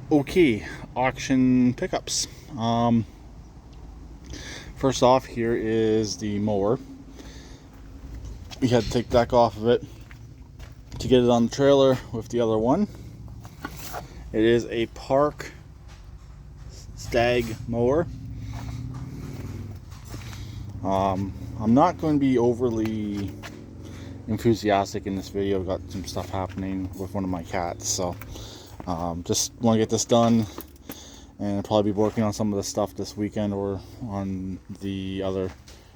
Okay, auction pickups. First off, here is the mower. We had to take the deck off of it to get it on the trailer with the other one. It is a Park Stag mower. I'm not going to be overly enthusiastic in this video. I've got some stuff happening with one of my cats, so just want to get this done, and I'll probably be working on some of the stuff this weekend or on the other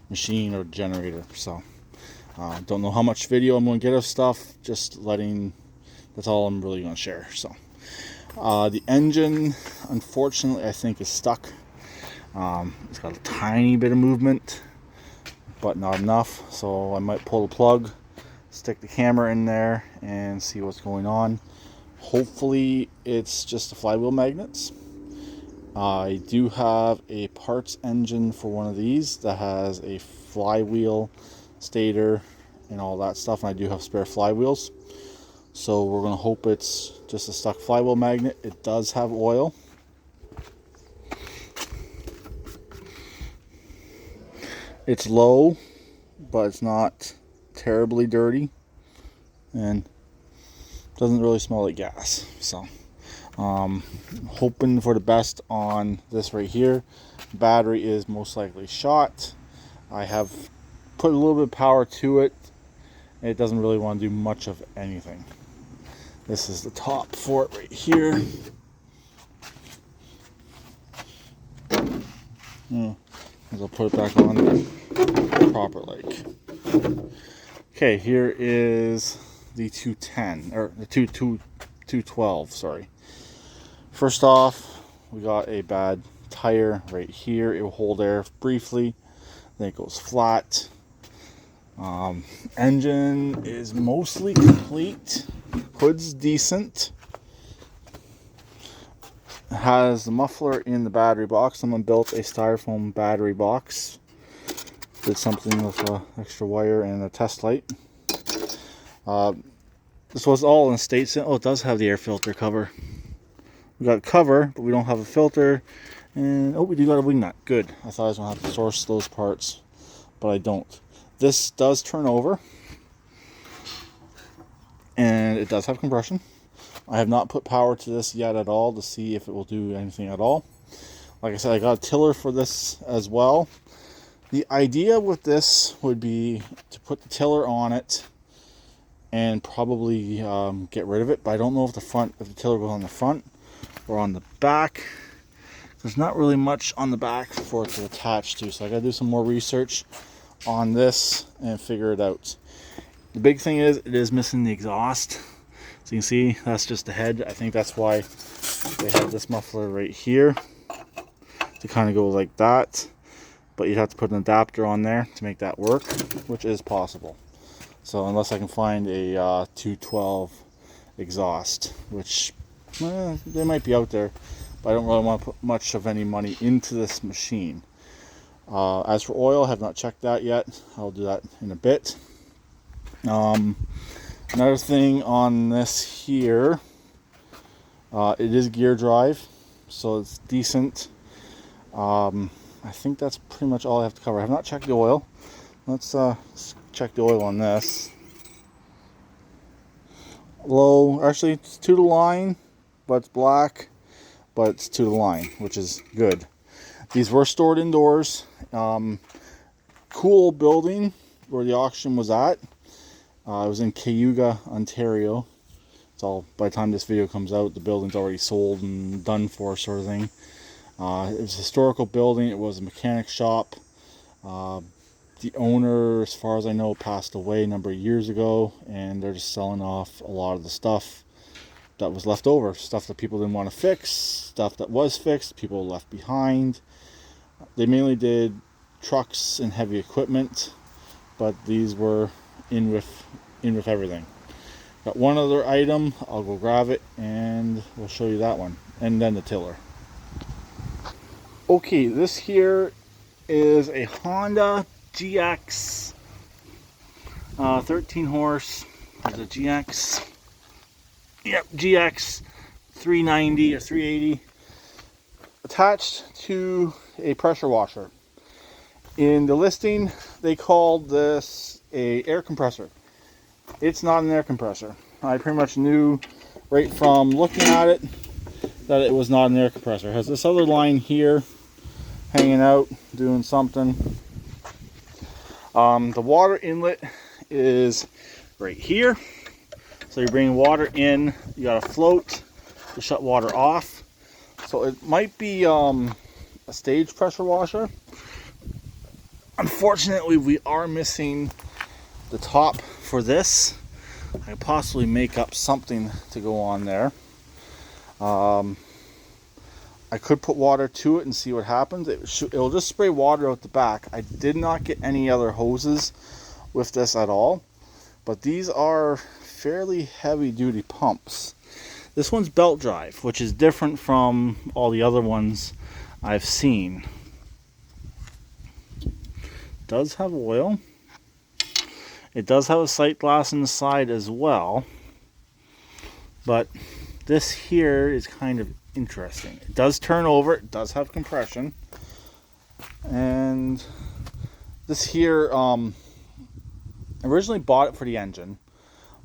machine or generator. So don't know how much video I'm going to get of stuff, just letting, that's all I'm really going to share. So the engine, unfortunately, I think is stuck. It's got a tiny bit of movement, but not enough, so I might pull the plug, stick the camera in there, and see what's going on. Hopefully it's just the flywheel magnets. I do have a parts engine for one of these that has a flywheel stator and all that stuff, and I do have spare flywheels, so we're going to hope it's just a stuck flywheel magnet. It does have oil. It's low, but it's not terribly dirty, and doesn't really smell like gas. So hoping for the best on this right here. Battery is most likely shot. I have put a little bit of power to it. It doesn't really want to do much of anything. This is the top for it right here. I'll put it back on proper like. Okay, here is the 210, or the 212, sorry. First off, we got a bad tire right here. It will hold air briefly, then it goes flat. Engine is mostly complete. Hood's decent. It has the muffler in the battery box. Someone built a styrofoam battery box. Did something with an extra wire and a test light. This was all in States. Oh, it does have the air filter cover. We got a cover, but we don't have a filter. And oh, we do got a wing nut. Good. I thought I was going to have to source those parts, but I don't. This does turn over, and it does have compression. I have not put power to this yet at all to see if it will do anything at all. Like I said, I got a tiller for this as well. The idea with this would be to put the tiller on it and probably get rid of it, but I don't know if the tiller goes on the front or on the back. There's not really much on the back for it to attach to, so I gotta do some more research on this and figure it out. The big thing is it is missing the exhaust. So you can see that's just the head. I think that's why they have this muffler right here to kind of go like that. But you'd have to put an adapter on there to make that work, which is possible. So unless I can find a 212 exhaust, which they might be out there, but I don't really want to put much of any money into this machine. As for oil, I have not checked that yet. I'll do that in a bit. Another thing on this here, it is gear drive, so it's decent. I think that's pretty much all I have to cover. I have not checked the oil. Let's check the oil on this. Low, actually it's to the line, but it's black, but it's to the line, which is good. These were stored indoors. Cool building where the auction was at. It was in Cayuga, Ontario. It's all, by the time this video comes out, the building's already sold and done for, sort of thing. It was a historical building. It was a mechanic shop. The owner, as far as I know, passed away a number of years ago, and they're just selling off a lot of the stuff that was left over. Stuff that people didn't want to fix, stuff that was fixed, people left behind. They mainly did trucks and heavy equipment, but these were in with everything. Got one other item. I'll go grab it and we'll show you that one, and then the tiller. Okay, this here is a Honda GX 13 horse. There's a GX. Yep, GX 390 or 380 attached to a pressure washer. In the listing, they called this a air compressor. It's not an air compressor. I pretty much knew right from looking at it that it was not an air compressor. It has this other line here hanging out, doing something. The water inlet is right here. So you're bringing water in, you got a float to shut water off. So it might be a stage pressure washer. Unfortunately, we are missing the top for this. I could possibly make up something to go on there. I could put water to it and see what happens. It'll just spray water out the back. I did not get any other hoses with this at all, but these are fairly heavy duty pumps. This one's belt drive, which is different from all the other ones I've seen. Does have oil. It does have a sight glass in the side as well, but this here is kind of interesting. It does turn over, it does have compression, and this here, originally bought it for the engine,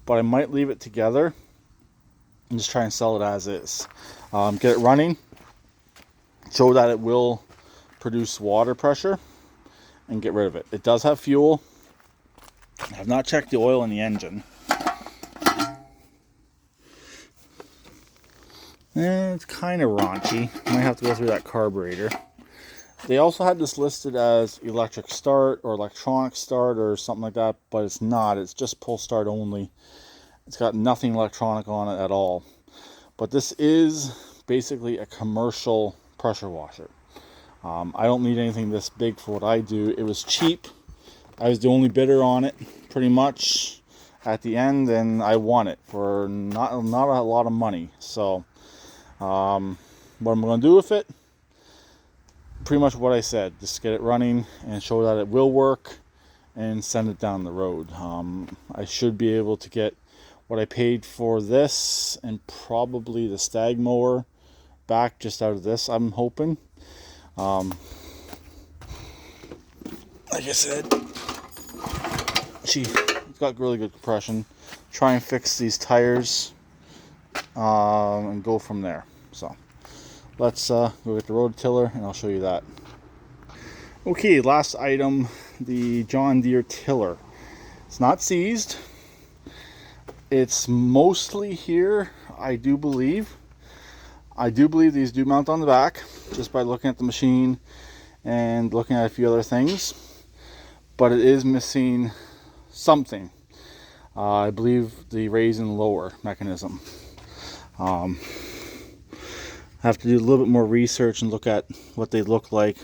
but I might leave it together and just try and sell it as is. Get it running, show that it will produce water pressure, and get rid of it. It does have fuel. I have not checked the oil in the engine. It's kind of raunchy. Might have to go through that carburetor. They also had this listed as electric start or electronic start or something like that, but it's not. It's just pull start only. It's got nothing electronic on it at all. But this is basically a commercial pressure washer. I don't need anything this big for what I do. It was cheap. I was the only bidder on it pretty much at the end, and I won it for not a lot of money. So what I'm going to do with it, pretty much what I said, just get it running and show that it will work and send it down the road. I should be able to get what I paid for this and probably the stag mower back just out of this, I'm hoping. Like I said, it's got really good compression. Try and fix these tires and go from there. So let's go get the rototiller and I'll show you that. Okay, last item, the John Deere tiller. It's not seized. It's mostly here, I do believe. I do believe these do mount on the back, just by looking at the machine and looking at a few other things. But it is missing something. I believe the raise and lower mechanism. I have to do a little bit more research and look at what they look like.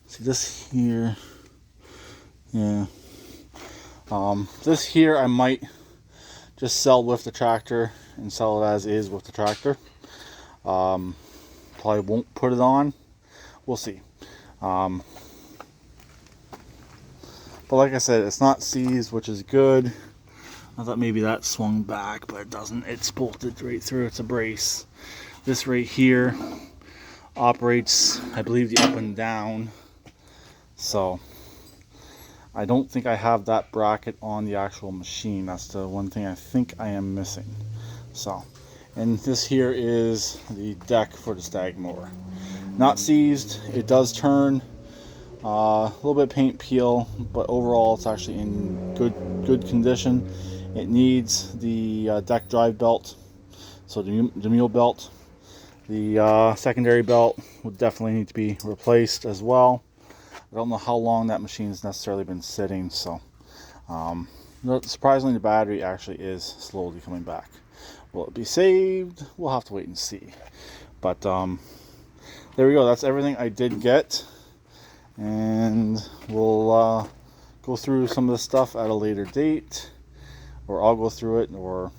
See this here. Yeah. This here I might just sell with the tractor and sell it as is with the tractor. Probably won't put it on. We'll see. But like I said, it's not seized, which is good. I thought maybe that swung back, but it doesn't. It's bolted right through. It's a brace. This right here operates, I believe, the up and down. So I don't think I have that bracket on the actual machine. That's the one thing I think I am missing. So, and this here is the deck for the stag mower. Not seized. It does turn. A little bit of paint peel, but overall it's actually in good condition. It needs the deck drive belt, so the mule belt. The secondary belt would definitely need to be replaced as well. I don't know how long that machine has necessarily been sitting, so surprisingly the battery actually is slowly coming back. Will it be saved? We'll have to wait and see. But there we go. That's everything I did get, and we'll go through some of the stuff at a later date, or I'll go through it, or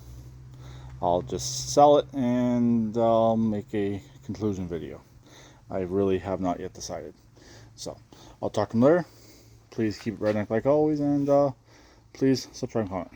I'll just sell it and I'll make a conclusion video. I really have not yet decided. So I'll talk to them later. Please keep it redneck like always, and please subscribe and comment.